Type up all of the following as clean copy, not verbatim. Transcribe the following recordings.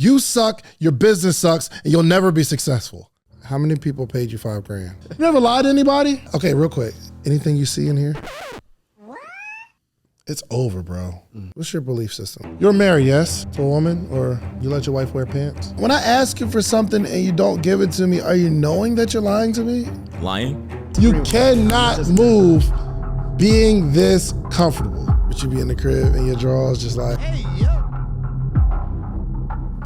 You suck, your business sucks, and you'll never be successful. How many people paid you $5,000? You ever lied to anybody? Okay, real quick. Anything you see in here? It's over, bro. What's your belief system? You're married, yes, to a woman, or you let your wife wear pants? When I ask you for something and you don't give it to me, are you knowing that you're lying to me? Lying? You cannot move being this comfortable. But you be in the crib and your drawers just like, hey, yo.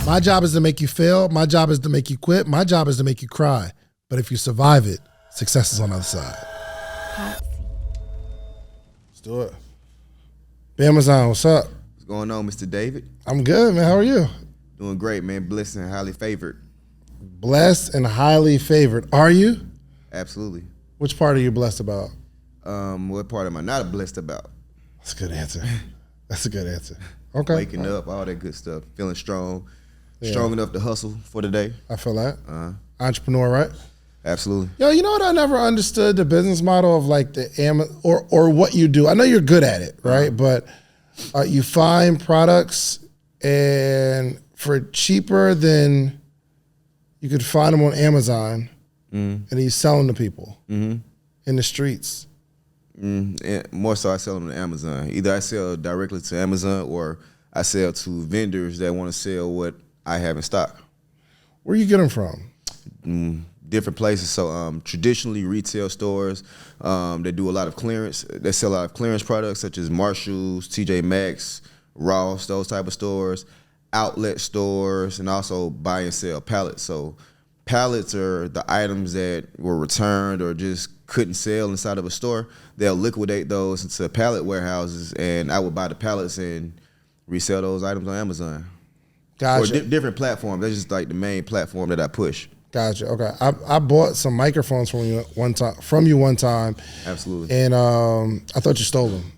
My job is to make you fail. My job is to make you quit. My job is to make you cry. But if you survive it, success is on the other side. Let's do it. Amazon, what's up? What's going on, Mr. David? I'm good, man. How are you? Doing great, man. Blessed and highly favored. Blessed and highly favored. Are you? Absolutely. Which part are you blessed about? What part am I not blessed about? That's a good answer. That's a good answer. Okay. Waking up, all that good stuff. Feeling strong. Yeah. Strong enough to hustle for the day. I feel that. Entrepreneur, right? Absolutely. Yo, you know what? I never understood the business model of like the or what you do. I know you're good at it, right? But you find products and for cheaper than you could find them on Amazon, and you sell them to people in the streets. More so, I sell them to Amazon. Either I sell directly to Amazon or I sell to vendors that want to sell what I have in stock. Where you get them from? Different places. So traditionally retail stores, they do a lot of clearance. They sell a lot of clearance products such as Marshalls, TJ Maxx, Ross, those type of stores, outlet stores, and also buy and sell pallets. So pallets are the items that were returned or just couldn't sell inside of a store. They'll liquidate those into pallet warehouses, and I would buy the pallets and resell those items on Amazon. Gotcha. Or different platforms. That's just like the main platform that I push. Gotcha. Okay. I bought some microphones from you one time. Absolutely. And I thought you stole them.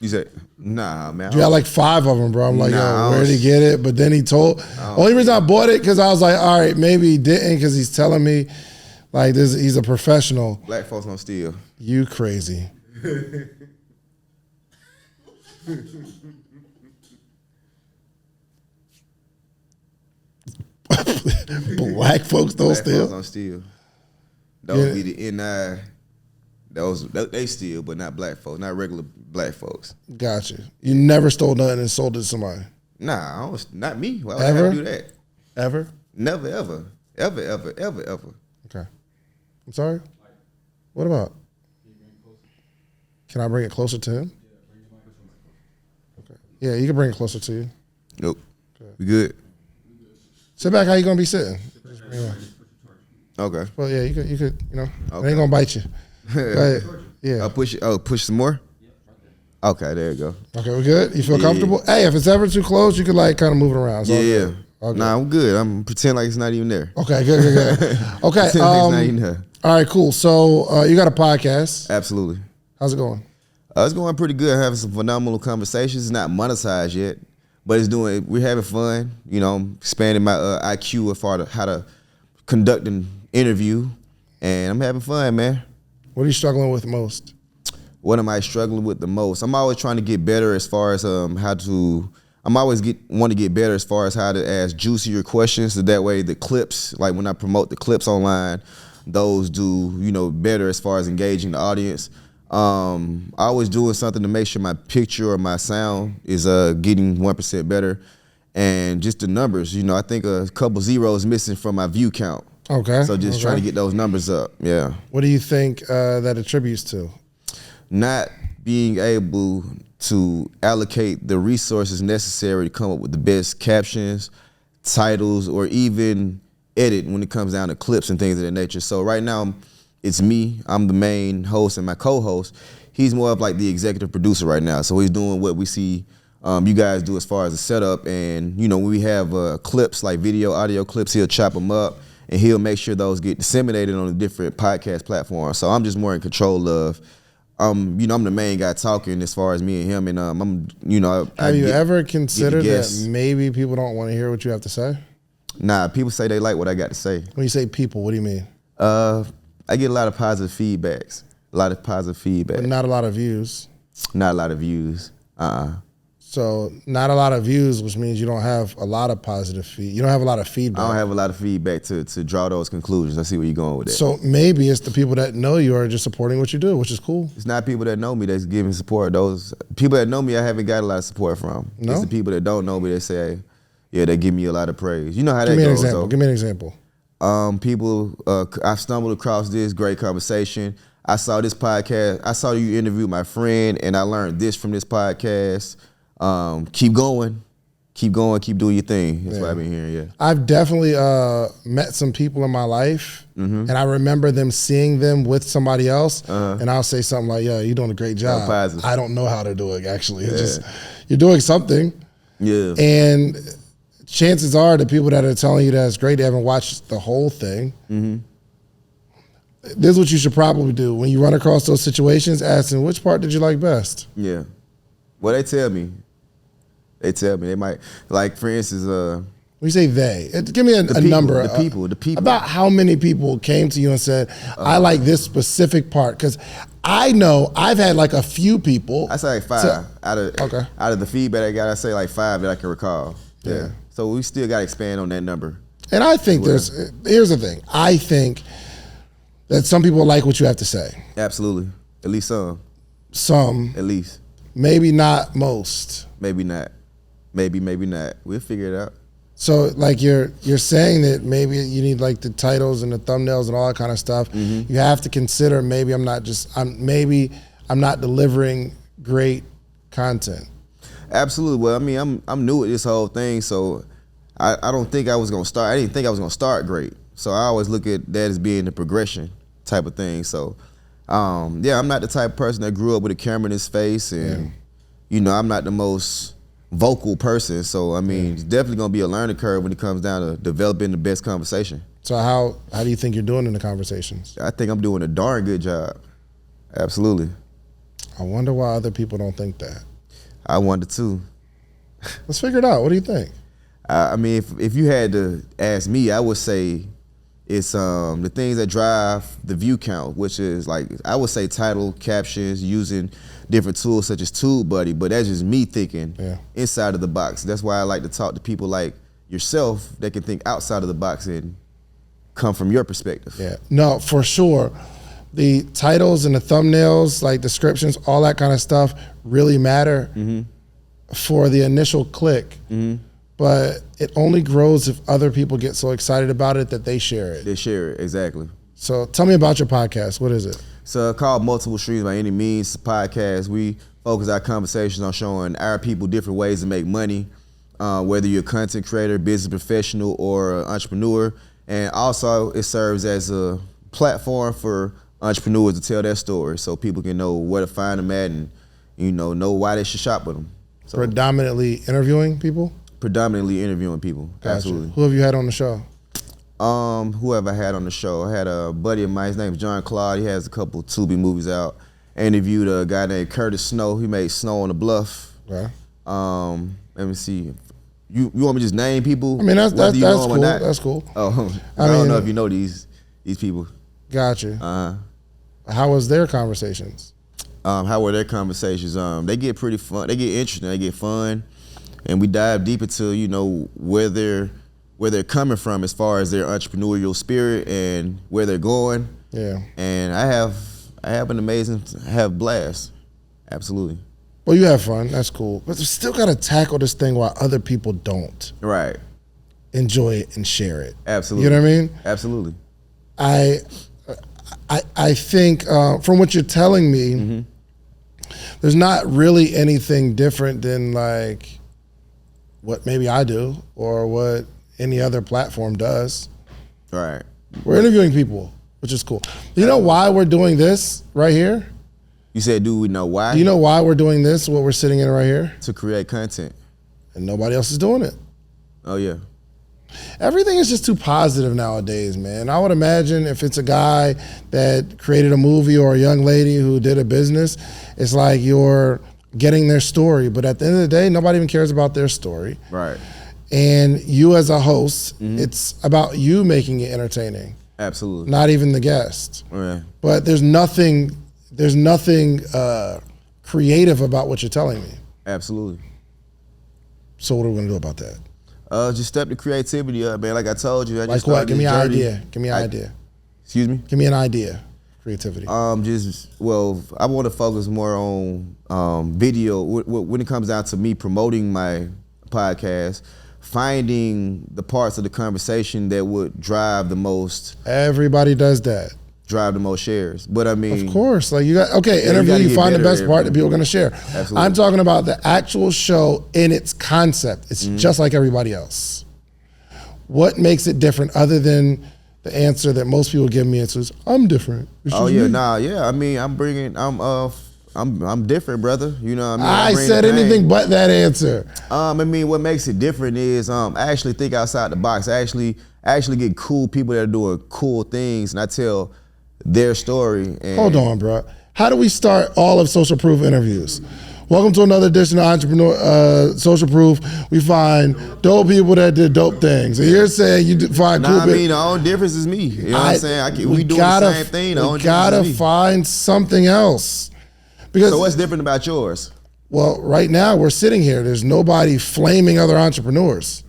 You said, nah, man. You had like 5 of them, bro. I'm like, nah, yo, where'd he get it? But then he told. Only reason I bought it because I was like, all right, maybe he didn't because he's telling me like this. He's a professional. Black folks don't steal. You crazy. Black folks don't steal. Folks don't steal. Those be the NI. They steal, but not black folks, not regular black folks. Gotcha. You never stole nothing and sold it to somebody. Nah, not me. Why would I Ever? have to do that? Ever? Never, ever. Okay. I'm sorry. What about? Can I bring it closer to him? Okay. Yeah, you can bring it closer to you. Nope. Okay. We good. Sit back. How you gonna be sitting? Okay. Well, yeah, you could, okay. It ain't gonna bite you. Yeah. I'll push it. Oh, push some more? Okay, there you go. Okay, we good? You feel comfortable? Hey, if it's ever too close, you could like kind of move it around. Yeah. Nah, I'm good. I'm pretend like it's not even there. Okay, good. Okay. Pretend like it's not even there. All right, cool. So you got a podcast. Absolutely. How's it going? It's going pretty good. Having some phenomenal conversations. It's not monetized yet, but we're having fun. You know, expanding my IQ as far as how to conduct an interview, and I'm having fun, man. What are you struggling with most? What am I struggling with the most? I'm always trying to get better as far as I'm always want to get better as far as how to ask juicier questions, so that way the clips, like when I promote the clips online, those do better as far as engaging the audience. Always doing something to make sure my picture or my sound is getting 1% better, and just the numbers. I think a couple zeros missing from my view count. Okay. So just trying to get those numbers up. Yeah. What do you think that attributes to? Not being able to allocate the resources necessary to come up with the best captions, titles, or even edit when it comes down to clips and things of that nature. So right now, it's me. I'm the main host, and my co-host, he's more of like the executive producer right now. So he's doing what we see you guys do as far as the setup. And when we have clips, like video, audio clips, he'll chop them up, and he'll make sure those get disseminated on the different podcast platforms. So I'm just more in control of, I'm the main guy talking as far as me and him, and Have you ever considered that maybe people don't want to hear what you have to say? Nah, people say they like what I got to say. When you say people, what do you mean? I get a lot of positive feedbacks. But not a lot of views. Not a lot of views. So not a lot of views, which means you don't have a lot of positive feed. You don't have a lot of feedback. I don't have a lot of feedback to draw those conclusions. I see where you're going with that. So maybe it's the people that know you are just supporting what you do, which is cool. It's not people that know me that's giving support. Those people that know me, I haven't got a lot of support from. No? It's the people that don't know me that say, yeah, they give me a lot of praise. You know how Give that me an goes. example. So, Give me an example. I've stumbled across this great conversation. I saw this podcast. I saw you interview my friend, and I learned this from this podcast. Keep going, keep doing your thing. That's what I've been hearing. Yeah, I've definitely met some people in my life, and I remember them seeing them with somebody else, and I'll say something like, "Yeah, you're doing a great job. I don't know how to do it. Actually, it's just you're doing something." Yeah, and chances are the people that are telling you that it's great, they haven't watched the whole thing. This is what you should probably do when you run across those situations. Ask them, which part did you like best? Yeah. Well, they tell me. They might, like, for instance, when you say they, give me a number. The people. About how many people came to you and said, I like this specific part? Because I know I've had like a few people. I say like 5 out of the feedback I got. I say like 5 that I can recall. Yeah. So we still got to expand on that number. And I think here's the thing. I think that some people like what you have to say. Absolutely. At least some. Some. At least. Maybe not most. Maybe not. Maybe not. We'll figure it out. So like you're saying that maybe you need like the titles and the thumbnails and all that kind of stuff. You have to consider maybe I'm not delivering great content. Absolutely. Well, I mean, I'm new at this whole thing, so I don't think I was gonna start. I didn't think I was gonna start great. So I always look at that as being the progression type of thing. So I'm not the type of person that grew up with a camera in his face, and I'm not the most vocal person. So I mean, it's definitely gonna be a learning curve when it comes down to developing the best conversation. So how do you think you're doing in the conversations? I think I'm doing a darn good job. Absolutely. I wonder why other people don't think that. I wonder too. Let's figure it out. What do you think? I mean, if you had to ask me, I would say it's the things that drive the view count, which is like, I would say title, captions, using different tools such as TubeBuddy, but that's just me thinking inside of the box. That's why I like to talk to people like yourself that can think outside of the box and come from your perspective. Yeah, no, for sure. The titles and the thumbnails, like descriptions, all that kind of stuff really matter for the initial click. But it only grows if other people get so excited about it that they share it. They share it, exactly. So tell me about your podcast. What is it? It's called Multiple Streams by Any Means. It's a podcast. We focus our conversations on showing our people different ways to make money, whether you're a content creator, business professional, or an entrepreneur. And also it serves as a platform for entrepreneurs to tell their story so people can know where to find them at and know why they should shop with them. So, predominantly interviewing people? Predominantly interviewing people. Gotcha. Absolutely. Who have you had on the show? Who have I had on the show? I had a buddy of mine. His name is John Claude. He has a couple of Tubi movies out. I interviewed a guy named Curtis Snow. He made Snow on the Bluff. Okay. Let me see. You want me to just name people? I mean, that's cool. That's cool. Oh, I don't know if you know these people. Gotcha. How was their conversations? How were their conversations? They get pretty fun. They get interesting. They get fun. And we dive deep into, where they're coming from as far as their entrepreneurial spirit and where they're going. Yeah. And I have an amazing, blast. Absolutely. Well, you have fun. That's cool. But you still got to tackle this thing while other people don't. Right. Enjoy it and share it. Absolutely. You know what I mean? Absolutely. I think from what you're telling me, there's not really anything different than like what maybe I do or what any other platform does. Right. We're interviewing people, which is cool. Do you know why we're doing this right here? You said, do we know why? Do you know why we're doing this, what we're sitting in right here? To create content. And nobody else is doing it. Oh, yeah. Everything is just too positive nowadays, man. I would imagine if it's a guy that created a movie or a young lady who did a business, it's like you're getting their story. But at the end of the day, nobody even cares about their story. Right. And you as a host, it's about you making it entertaining. Absolutely. Not even the guest. Right. But there's nothing creative about what you're telling me. Absolutely. So what are we gonna do about that? Just step the creativity up, man. Like I told you, I Like just what? started Give me this an journey. idea. Give me an idea. Excuse me. Give me an idea. Creativity. I want to focus more on video when it comes down to me promoting my podcast, finding the parts of the conversation that would drive the most Everybody does that. shares. But I mean, Of course. Like you got you interview, gotta you get find the better best at part that everything. people are gonna share. Absolutely. I'm talking about the actual show in its concept. It's just like everybody else. What makes it different other than the answer that most people give me is I'm different. It's oh just yeah, me. I mean, I'm different, brother. You know what I mean? I bring said the pain. anything but that answer. I mean, what makes it different is I actually think outside the box. I actually get cool people that are doing cool things, and I tell their story. And Hold on, bro. How do we start all of Social Proof interviews? Welcome to another edition of Entrepreneur Social Proof. We find dope people that did dope things. And you're saying you find cool Nah, I people. mean, the only difference is me. You know what I'm saying? We doing gotta, the same thing. The only We gotta difference is me. find something else. Because, So what's different about yours? well, right now we're sitting here. There's nobody flaming other entrepreneurs.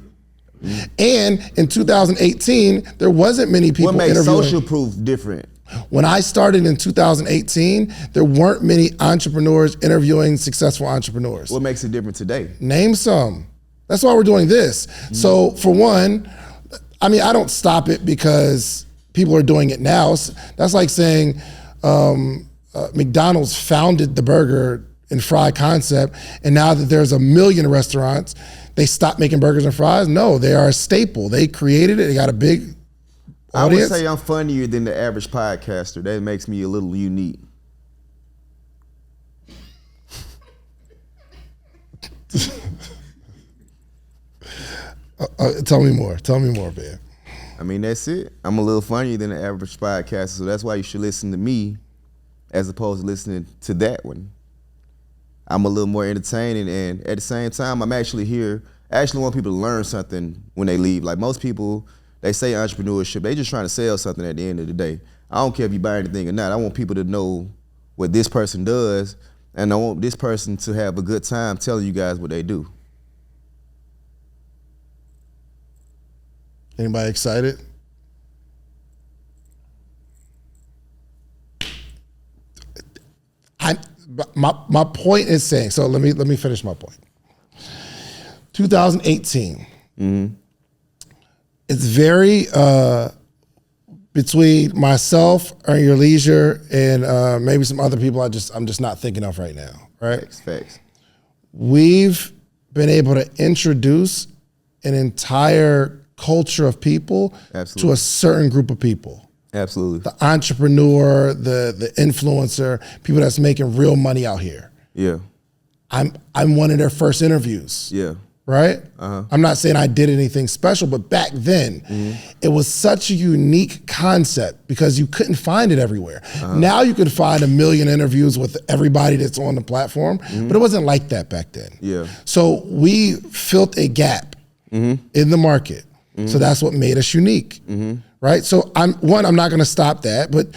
And in 2018, there wasn't many people What makes interviewing. social proof different? When I started in 2018, there weren't many entrepreneurs interviewing successful entrepreneurs. What makes it different today? Name some. That's why we're doing this. So for one, I mean, I don't stop it because people are doing it now. That's like saying McDonald's founded the burger and fry concept, and now that there's a million restaurants, they stopped making burgers and fries. No, they are a staple. They created it. They got a big audience. I would say I'm funnier than the average podcaster. That makes me a little unique. Tell me more. Tell me more, man. I mean, that's it. I'm a little funnier than the average podcaster, so that's why you should listen to me as opposed to listening to that one. I'm a little more entertaining, and at the same time, I'm actually here. I actually want people to learn something when they leave. Like most people, they say entrepreneurship, they just trying to sell something at the end of the day. I don't care if you buy anything or not. I want people to know what this person does, and I want this person to have a good time telling you guys what they do. Anybody excited? My point is saying, so let me finish my point. 2018. It's very between myself, Earn Your Leisure, and maybe some other people I'm just not thinking of right now. Right? Facts. We've been able to introduce an entire culture of people to a certain group of people. Absolutely. The entrepreneur, the influencer, people that's making real money out here. Yeah. I'm one of their first interviews. Yeah. Right? I'm not saying I did anything special, but back then, it was such a unique concept because you couldn't find it everywhere. Now you can find a million interviews with everybody that's on the platform, but it wasn't like that back then. Yeah. So we filled a gap in the market. So that's what made us unique, right? So I'm not gonna stop that, but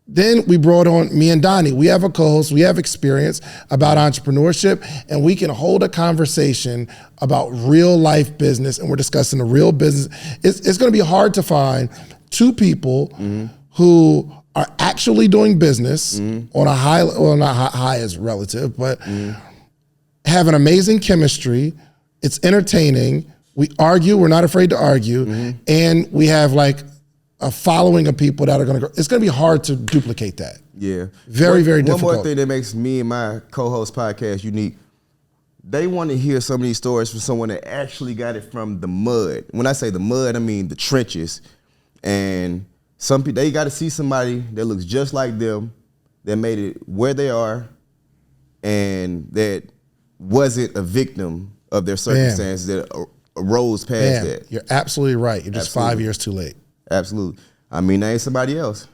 then we brought on me and Donnie. We have a co-host, we have experience about entrepreneurship, and we can hold a conversation about real life business, and we're discussing the real business. It's gonna be hard to find two people who are actually doing business on a high, well, not high is relative, but have an amazing chemistry. It's entertaining. We argue, we're not afraid to argue, and we have like a following of people that are gonna go. It's gonna be hard to duplicate that. Yeah. Very, very difficult. One more thing that makes me and my co-host podcast unique, they want to hear some of these stories from someone that actually got it from the mud. When I say the mud, I mean the trenches. And some people, they got to see somebody that looks just like them, that made it where they are, and that wasn't a victim of their circumstances, that arose past that. You're absolutely right. You're just 5 years too late. Absolutely. I mean, there ain't somebody else.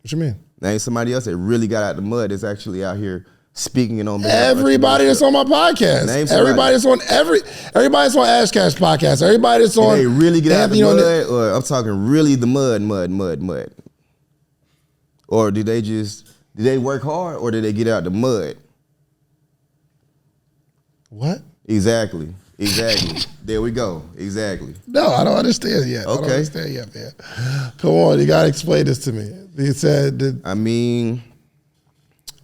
What you mean? There ain't somebody else that really got out the mud that's actually out here speaking and on behalf of Everybody that's on my podcast. Name somebody. Everybody that's on everybody that's on Ash Cash podcast. Everybody that's on. They really get out the Anthony mud, or I'm talking really the mud. Or did they work hard, or did they get out the mud? What? Exactly. Exactly. There we go. Exactly. No, I don't understand yet. Okay. I don't understand yet, man. Come on, you gotta explain this to me. He said that. I mean,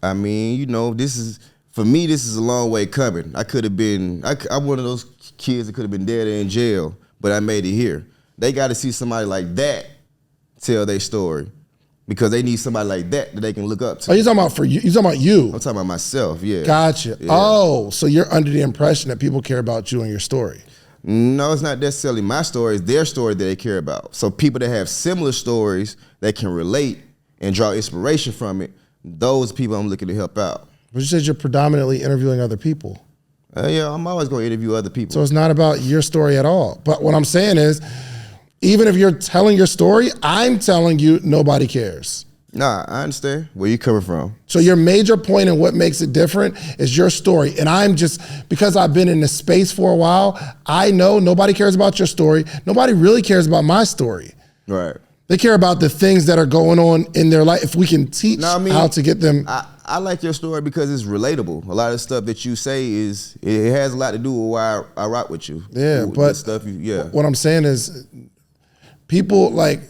you know, this is for me. This is a long way coming. I could have been. I'm one of those kids that could have been dead or in jail, but I made it here. They got to see somebody like that tell their story, because they need somebody like that they can look up to. Oh, you talking about for you? You talking about you? I'm talking about myself. Yeah. Gotcha. Yeah. Oh, so you're under the impression that people care about you and your story. No, it's not necessarily my story. It's their story that they care about. So people that have similar stories that can relate and draw inspiration from it, those people I'm looking to help out. But you said you're predominantly interviewing other people. Yeah, I'm always going to interview other people. So it's not about your story at all. But what I'm saying is, even if you're telling your story, I'm telling you nobody cares. Nah, I understand where you're coming from. So your major point and what makes it different is your story. And I'm just, because I've been in this space for a while, I know nobody cares about your story. Nobody really cares about my story. Right. They care about the things that are going on in their life. If we can teach how to get them. I like your story because it's relatable. A lot of the stuff that you say it has a lot to do with why I rock with you. Yeah, with but stuff what I'm saying is people like,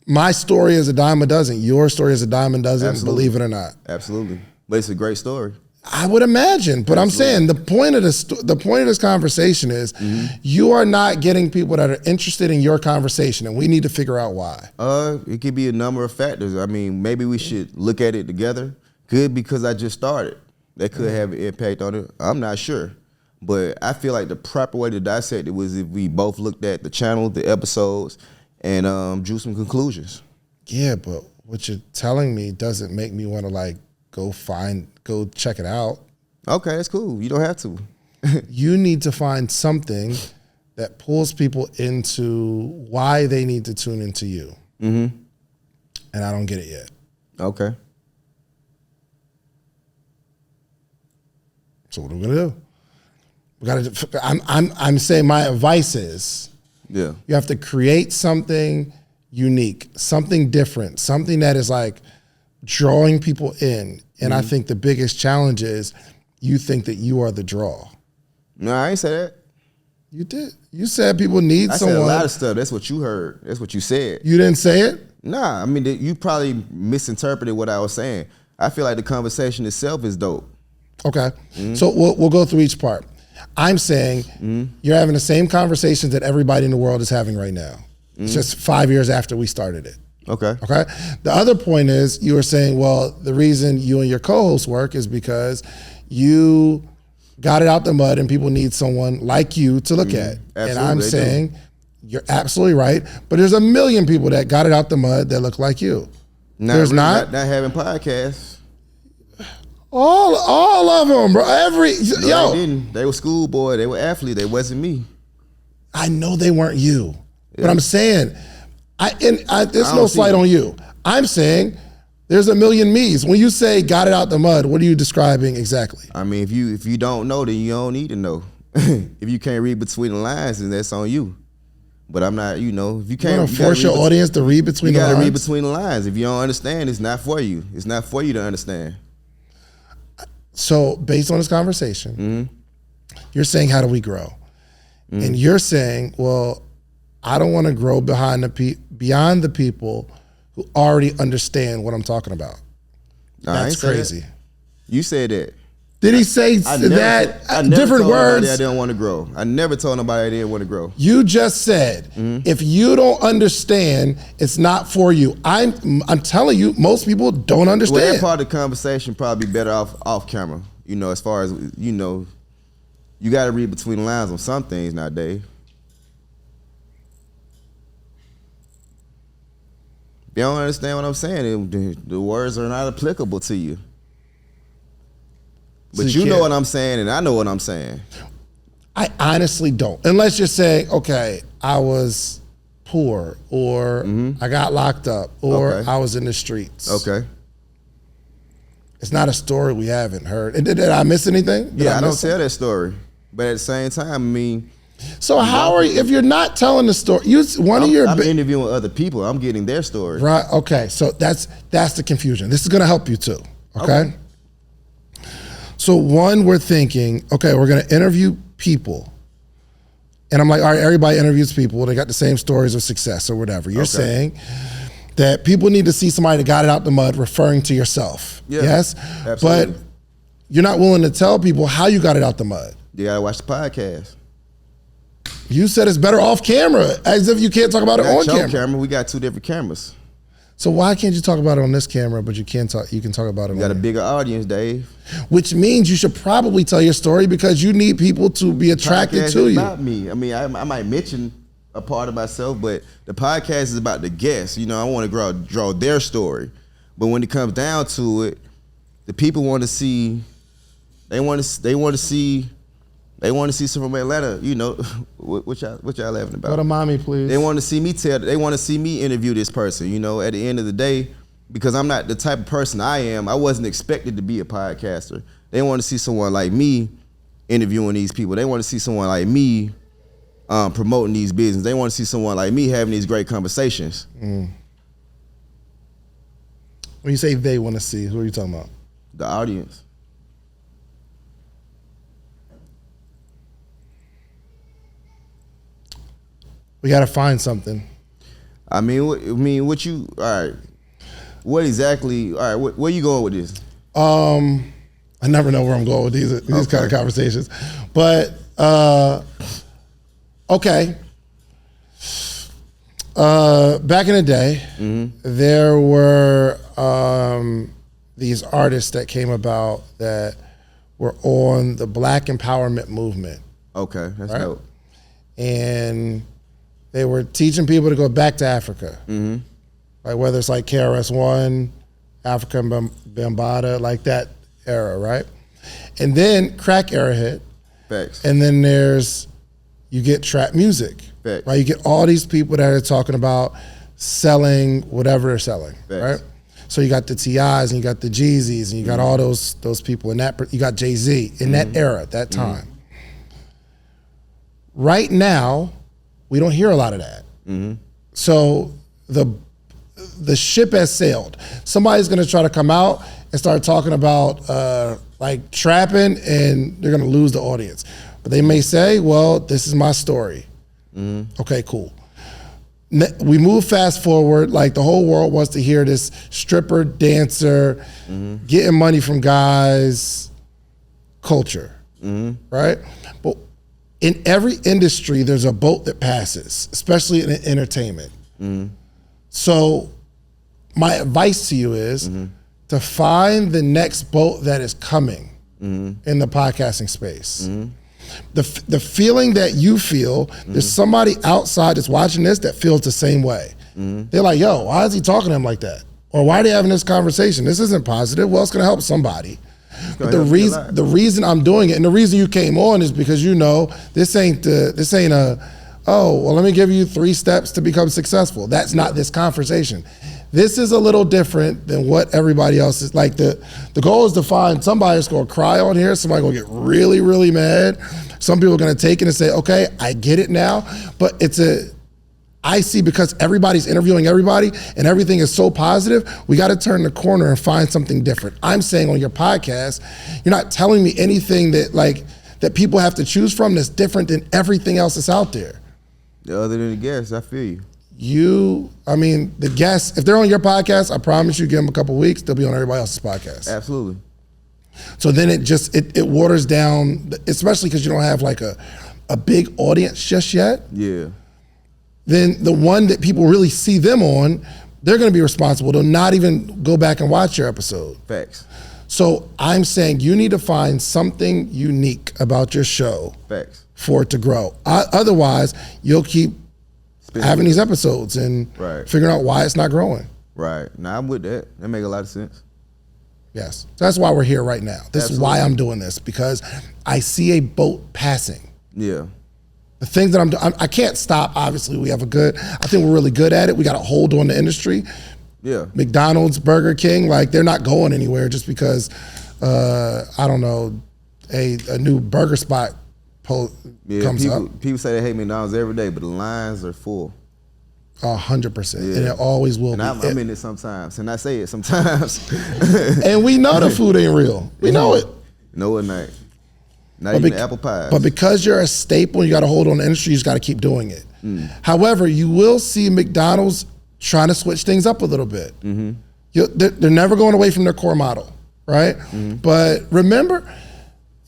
my story is a dime a dozen. Your story is a dime a dozen, Absolutely. Believe it or not. Absolutely. But it's a great story. I would imagine, but I'm saying the point of this conversation is you are not getting people that are interested in your conversation, and we need to figure out why. It could be a number of factors. I mean, maybe we should look at it together. Good, because I just started. That could have an impact on it. I'm not sure. But I feel like the proper way to dissect it was if we both looked at the channel, the episodes, and drew some conclusions. Yeah, but what you're telling me doesn't make me want to like go check it out. Okay, that's cool. You don't have to. You need to find something that pulls people into why they need to tune into you. And I don't get it yet. Okay. So what are we gonna do? We gotta. I'm saying my advice is, Yeah. you have to create something unique, something different, something that is like drawing people in. And I think the biggest challenge is you think that you are the draw. No, I ain't say that. You did. You said people need I someone. said a lot of stuff. That's what you heard. That's what you said. You didn't say it? Nah, I mean, you probably misinterpreted what I was saying. I feel like the conversation itself is dope. Okay. So we'll go through each part. I'm saying you're having the same conversations that everybody in the world is having right now. It's just 5 years after we started it. Okay. Okay. The other point is you were saying, well, the reason you and your co-host work is because you got it out the mud and people need someone like you to look at. Absolutely, and I'm they saying you're absolutely right, but there's a million people that got it out the mud that look like you. There's really, not having podcasts. all of them, bro. No, they didn't. They were schoolboy. They were athletes. They wasn't me. I know they weren't you, but I'm saying, there's no don't see slight them. on you. I'm saying there's a million me's. When you say got it out the mud, what are you describing exactly? I mean, if you don't know, then you don't need to know. If you can't read between the lines, then that's on you. But I'm not, if you You can't want to force your audience to read between the you lines? gotta read between the lines. If you don't understand, it's not for you. It's not for you to understand. So based on this conversation, you're saying, how do we grow? And you're saying, well, I don't want to grow beyond the people who already understand what I'm talking about. No, I ain't That's say crazy. that. You said that. Did he say I that? never Different told nobody words. I didn't want to grow. I never told nobody I didn't want to grow. You just said, if you don't understand, it's not for you. I'm telling you, most people don't Well, understand. that part of the conversation probably better off camera. As far as, you got to read between the lines on some things nowadays. If you don't understand what I'm saying, the words are not applicable to you. But So you know what I'm saying, and I know what I'm saying. I honestly don't. Unless you're saying, okay, I was poor, or I got locked up, or Okay. I was in the streets. Okay. It's not a story we haven't heard. Did I miss anything? Did I don't miss tell that story. But at the same time, I mean, So how are you, if you're not telling the story, I'm interviewing other people. I'm getting their story. Right, okay, so that's the confusion. This is gonna help you too, okay? So one, we're thinking, okay, we're gonna interview people And I'm like, all right, everybody interviews people. They got the same stories of success or whatever. You're saying that people need to see somebody that got it out the mud, referring to yourself. Yeah, yes? absolutely. But you're not willing to tell people how you got it out the mud. You gotta watch the podcast. You said it's better off camera, as if you can't talk about it on camera. We got 2 different cameras. So why can't you talk about it on this camera, but you can talk about it on You got a bigger audience, Dave. Which means you should probably tell your story because you need people to be attracted to you. Not me. I mean, I might mention a part of myself, but the podcast is about the guests. You know, I want to draw their story. But when it comes down to it, the people want to see. They want to see some from Atlanta. You know, what y'all laughing about? Go to mommy, please. They want to see me They want to see me interview this person. You know, at the end of the day, because I'm not the type of person I am. I wasn't expected to be a podcaster. They want to see someone like me interviewing these people. They want to see someone like me promoting these businesses. They want to see someone like me having these great conversations. When you say they want to see, who are you talking about? The audience. We got to find something. All right. What exactly, all right, where you going with this? I never know where I'm going with these kind of conversations. But, okay. Back in the day, there were these artists that came about that were on the Black empowerment movement. Okay, that's right? dope. And they were teaching people to go back to Africa. Like whether it's like KRS-One, African Bambaataa, like that era, right? And then crack era hit. Facts. And then you get trap music. Facts. Right? You get all these people that are talking about selling whatever they're selling, Facts. right? So you got the T.I.s and you got the Jeezys and you got all those people in that, you got Jay-Z in that era, that time. Right now, we don't hear a lot of that. So the ship has sailed. Somebody's gonna try to come out and start talking about like trapping and they're gonna lose the audience. But they may say, well, this is my story. Okay, cool. We move fast forward, like the whole world wants to hear this stripper, dancer, getting money from guys culture, right? But in every industry, there's a boat that passes, especially in entertainment. So my advice to you is to find the next boat that is coming in the podcasting space. The feeling that you feel, there's somebody outside that's watching this that feels the same way. They're like, yo, why is he talking to him like that? Or why are they having this conversation? This isn't positive. Well, it's gonna help somebody. But the reason I'm doing it, and the reason you came on is because you know this ain't oh, well, let me give you 3 steps to become successful. That's not this conversation. This is a little different than what everybody else is. Like the goal is to find somebody that's gonna cry on here, somebody gonna get really, really mad. Some people are gonna take it and say, okay, I get it now. But I see because everybody's interviewing everybody and everything is so positive, we gotta turn the corner and find something different. I'm saying on your podcast, you're not telling me anything that people have to choose from that's different than everything else that's out there. Other than the guests, I feel you. The guests, if they're on your podcast, I promise you give them a couple weeks, they'll be on everybody else's podcast. Absolutely. So then it waters down, especially because you don't have like a big audience just yet. Yeah. Then the one that people really see them on, they're gonna be responsible. They'll not even go back and watch your episode. Facts. So I'm saying you need to find something unique about your show. Facts. For it to grow. Otherwise, you'll keep having these episodes and figuring out why it's not growing. Right. Now I'm with that. That makes a lot of sense. Yes. So that's why we're here right now. This is why I'm doing this, because I see a boat passing. Yeah. The things that I'm doing, I can't stop. Obviously, I think we're really good at it. We got a hold on the industry. Yeah. McDonald's, Burger King, like they're not going anywhere just because, I don't know, a new burger spot comes up. People say they hate McDonald's every day, but the lines are full. 100%, and it always will and be. I'm in it sometimes, and I say it sometimes. And we know the food ain't real. We know it. No, it ain't. Not even apple pies. But because you're a staple, you got to hold on to the industry, you just got to keep doing it. However, you will see McDonald's trying to switch things up a little bit. They're never going away from their core model, right? But remember,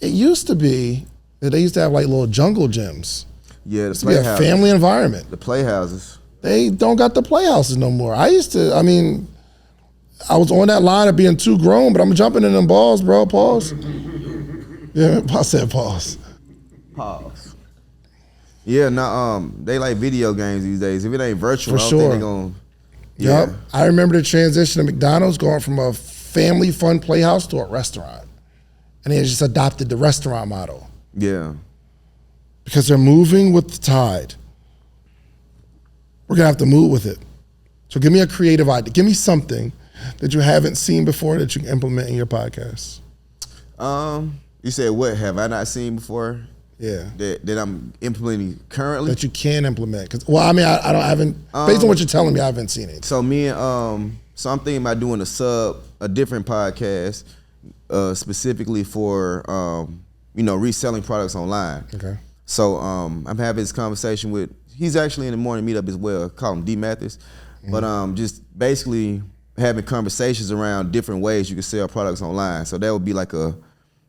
it used to be that they used to have like little jungle gyms. Yeah, the It used to be a playhouses. family environment. The playhouses. They don't got the playhouses no more. I was on that line of being too grown, but I'm jumping in them balls, bro. Pause. Yeah, I said pause. Pause. Yeah, no, they like video games these days. If it ain't virtual, For I don't sure. think they gonna. Yep. I remember the transition of McDonald's going from a family fun playhouse to a restaurant. And they just adopted the restaurant model Yeah. because they're moving with the tide. We're gonna have to move with it. So give me a creative idea. Give me something that you haven't seen before that you can implement in your podcast. You said what have I not seen before? Yeah. That I'm implementing currently. That you can implement. Based on what you're telling me, I haven't seen it. So so I'm thinking about doing a different podcast, specifically for reselling products online. Okay. So I'm having this conversation with. He's actually in the morning meetup as well. I call him D Mathis, but just basically having conversations around different ways you can sell products online. So that would be like a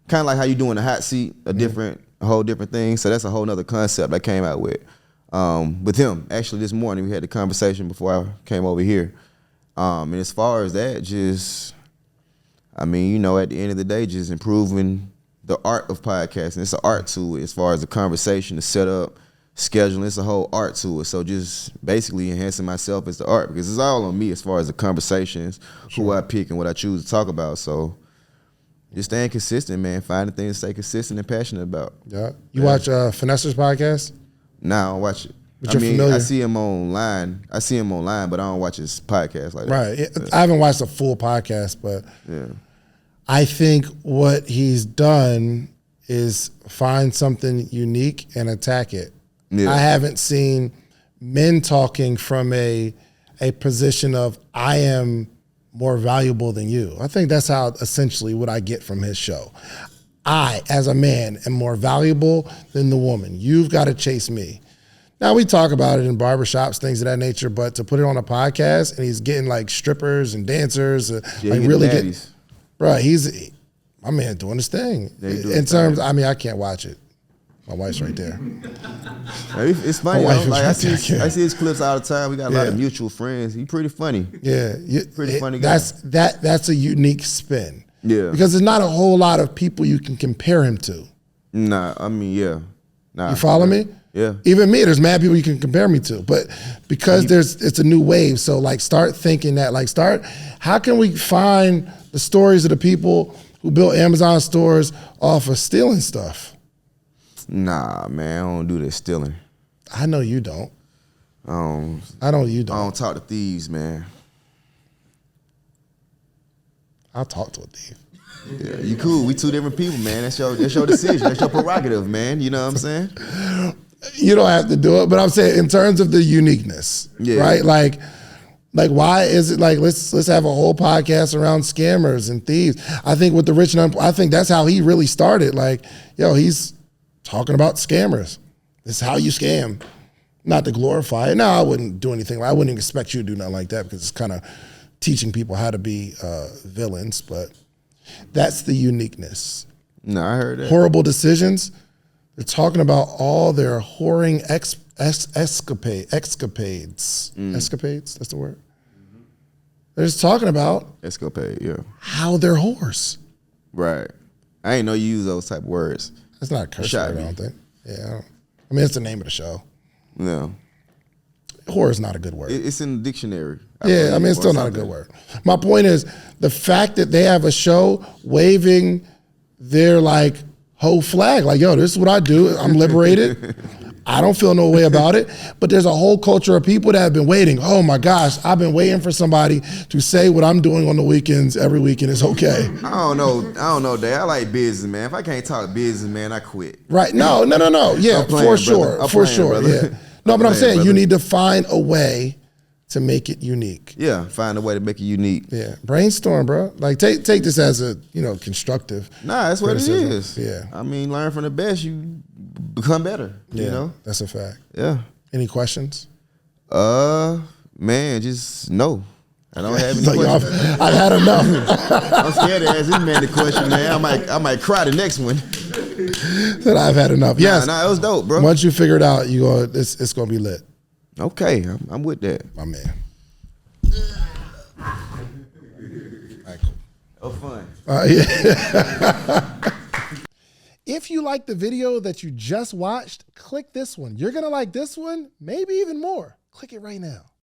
kind of like how you do in a hot seat, a whole different thing. So that's a whole nother concept I came out with him. Actually, this morning we had the conversation before I came over here. And as far as that, just, at the end of the day, just improving the art of podcasting. It's an art to it as far as the conversation, the setup, scheduling. It's a whole art to it. So just basically enhancing myself as the art, because it's all on me as far as the conversations, who I pick and what I choose to talk about. So just staying consistent, man. Finding things to stay consistent and passionate about. Yeah. You watch Finesser's podcast? Nah, I don't watch it. But you're familiar. I see him online, but I don't watch his podcast like that. Right. I haven't watched a full podcast, but Yeah. I think what he's done is find something unique and attack it. Yeah. I haven't seen men talking from a position of I am more valuable than you. I think that's how essentially what I get from his show. I, as a man, am more valuable than the woman. You've got to chase me. Now, we talk about it in barbershops, things of that nature, but to put it on a podcast and he's getting like strippers and dancers, right, he's my man doing his thing. In terms, I can't watch it. My wife's right there. It's funny. I see his clips all the time. We got a lot of mutual friends. He's pretty funny. Yeah, pretty funny guy. That's a unique spin. Yeah, because there's not a whole lot of people you can compare him to. Nah, you follow me? Yeah. Even me, there's mad people you can compare me to, but because it's a new wave. So like, start thinking that. How can we find the stories of the people who built Amazon stores off of stealing stuff? Nah, man, I don't do that stealing. I know you don't. I know you don't. I don't talk to thieves, man. I'll talk to a thief. Yeah, you cool. We two different people, man. That's your decision. That's your prerogative, man. You know what I'm saying? You don't have to do it, but I'm saying in terms of the uniqueness, right? Like why is it like let's have a whole podcast around scammers and thieves? I think with the rich and I think that's how he really started. Like, he's talking about scammers. This is how you scam, not to glorify it. No, I wouldn't do anything. I wouldn't expect you to do nothing like that because it's kind of teaching people how to be villains. But that's the uniqueness. No, I heard that. Horrible decisions. They're talking about all their whoring escapades. Escapades, that's the word. They're just talking about escapade, yeah. How they're whores. Right. I ain't know you use those type of words. That's not a curse word, I don't think. Yeah. It's the name of the show. No. Whore is not a good word. It's in the dictionary. It's still not a good word. My point is the fact that they have a show waving their whole flag, this is what I do. I'm liberated. I don't feel no way about it. But there's a whole culture of people that have been waiting. Oh my gosh, I've been waiting for somebody to say what I'm doing on the weekends every weekend is okay. I don't know, Dave. I like business, man. If I can't talk business, man, I quit. Right. No. Yeah, for sure. Yeah. No, but I'm saying you need to find a way to make it unique. Yeah, find a way to make it unique. Yeah, brainstorm, bro. Like take this as a constructive. Nah, that's what it criticism. is. Yeah. I mean, learn from the best, you become better. Yeah, You know? that's a fact. Yeah. Any questions? Man, just no. I don't have any Like, questions. I've had enough. I'm scared to ask this man the question, man. I might cry the next one. That I've had enough. Yes. Nah, it was dope, bro. Once you figure it out, it's gonna be lit. Okay, I'm with that. My man. All right, cool. Oh, fun. Yeah. If you like the video that you just watched, click this one. You're gonna like this one, maybe even more. Click it right now.